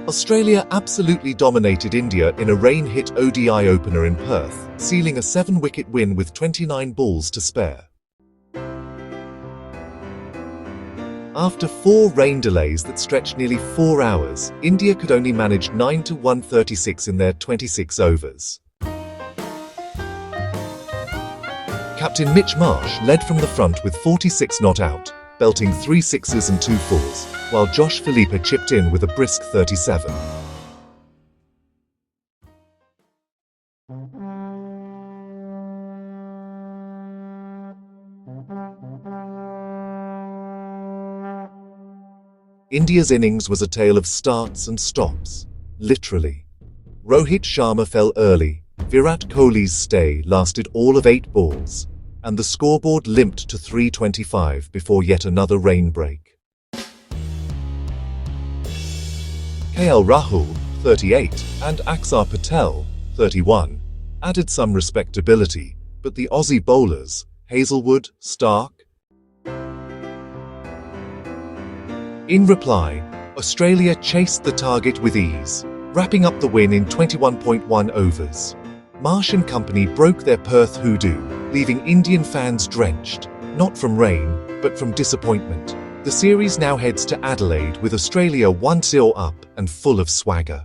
Australia absolutely dominated India in a rain-hit ODI opener in Perth, sealing a 7-wicket win with 29 balls to spare. After 4 rain delays that stretched nearly 4 hours, India could only manage 9 to 136 in their 26 overs. Captain Mitch Marsh led from the front with 46 not out, belting 3 sixes and 2 fours, while Josh Philippe chipped in with a brisk 37. India's innings was a tale of starts and stops, literally. Rohit Sharma fell early, Virat Kohli's stay lasted all of 8 balls, and the scoreboard limped to 325 before yet another rain break. KL Rahul, 38, and Axar Patel, 31, added some respectability, but the Aussie bowlers, Hazlewood, Starc. In reply, Australia chased the target with ease, wrapping up the win in 21.1 overs. Marsh and company broke their Perth hoodoo, leaving Indian fans drenched, not from rain, but from disappointment. The series now heads to Adelaide with Australia 1-0 up and full of swagger.